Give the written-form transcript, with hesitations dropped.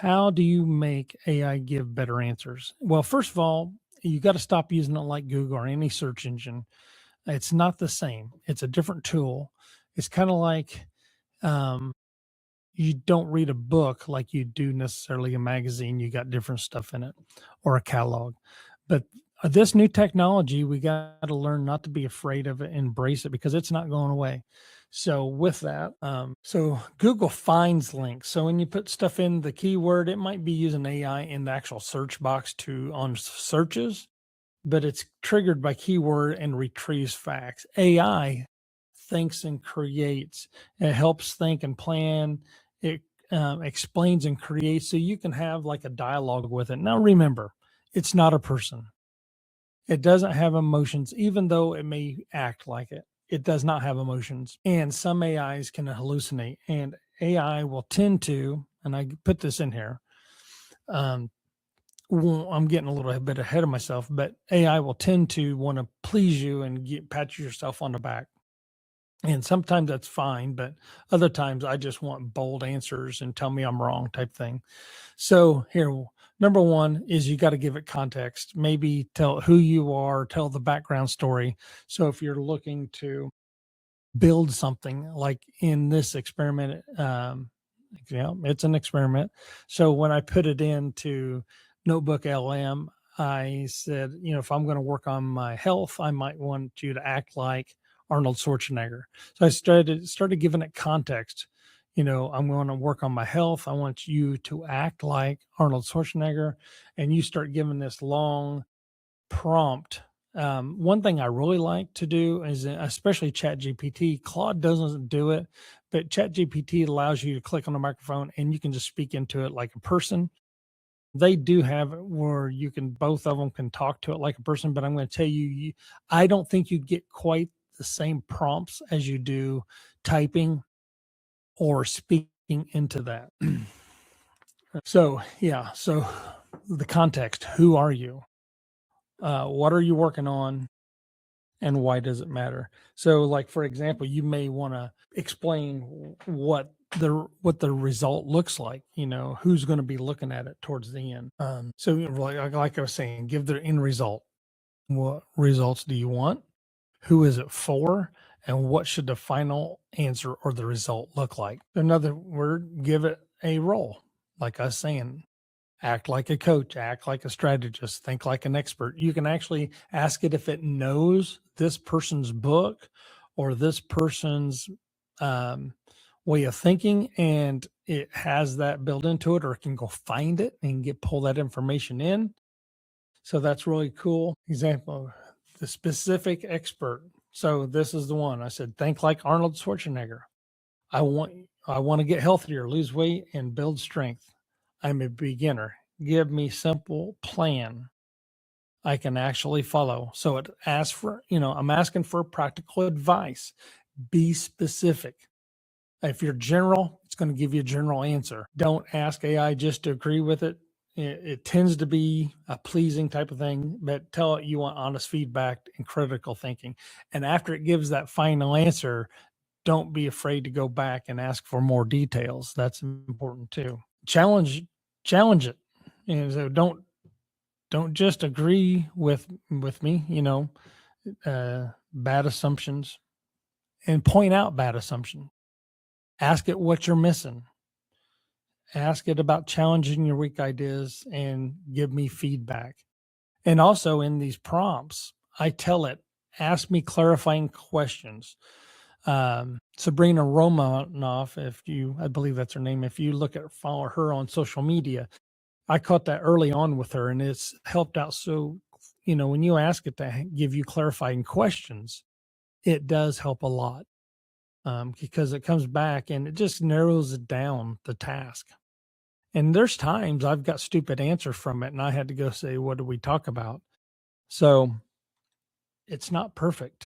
How do you make AI give better answers? Well, first of all, you got to stop using it like Google or any search engine. It's not the same. It's a different tool. It's kind of like um, you don't read a book like you do necessarily a magazine. You got different stuff in it or a catalog. But this new technology, we got to learn not to be afraid of it, embrace it because it's not going away. So with that, so Google finds links. So when you put stuff in the keyword, it might be using AI in the actual search box to on searches, but it's triggered by keyword and retrieves facts. AI thinks and creates. It helps think and plan. It explains and creates so you can have like a dialogue with it. Now, remember, it's not a person. It doesn't have emotions, even though it may act like it. It does not have emotions. And some AIs can hallucinate, and AI will tend to, and I put this in here. Um, I'm getting a little bit ahead of myself, but AI will tend to want to please you and pat yourself on the back. And sometimes that's fine, but other times I just want bold answers and tell me I'm wrong type thing. So here, number one is you got to give it context. Maybe tell who you are, tell the background story. So if you're looking to build something like in this experiment, it's an experiment. So when I put it into Notebook LM, I said, if I'm going to work on my health, I might want you to act like Arnold Schwarzenegger. So I started giving it context. I'm going to work on my health. I want you to act like Arnold Schwarzenegger, and you start giving this long prompt. One thing I really like to do is, especially ChatGPT, Claude doesn't do it, but ChatGPT allows you to click on the microphone and you can just speak into it like a person. They do have it where you can, both of them can talk to it like a person, but I'm going to tell you, I don't think you get quite the same prompts as you do typing or speaking into that. So, yeah. So the context, who are you? What are you working on? And why does it matter? So, like for example, you may want to explain what the result looks like. Who's going to be looking at it towards the end. So, like I was saying, give the end result. What results do you want? Who is it for? And what should the final answer or the result look like? In other word, give it a role. Like I was saying, act like a coach, act like a strategist, think like an expert. You can actually ask it if it knows this person's book or this person's um, way of thinking, and it has that built into it, or it can go find it and pull that information in. So that's really cool. Example, the specific expert. So this is the one I said, think like Arnold Schwarzenegger. I want I want to get healthier, lose weight, and build strength. I'm a beginner. Give me simple plan I can actually follow. So it asks for, I'm asking for practical advice. Be specific. If you're general, it's going to give you a general answer. Don't ask AI just to agree with it. It tends to be a pleasing type of thing, but tell it you want honest feedback and critical thinking. And after it gives that final answer, don't be afraid to go back and ask for more details. That's important too. Challenge it. So don't just agree with me, bad assumptions, and point out bad assumptions. Ask it what you're missing. Ask it about challenging your weak ideas and give me feedback. And also in these prompts, I tell it, ask me clarifying questions. Sabrina Romanoff, I believe that's her name. If you follow her on social media, I caught that early on with her, and it's helped out. So, when you ask it to give you clarifying questions, it does help a lot, because it comes back and it just narrows it down the task. And there's times I've got stupid answers from it, and I had to go say, "What do we talk about?" So it's not perfect.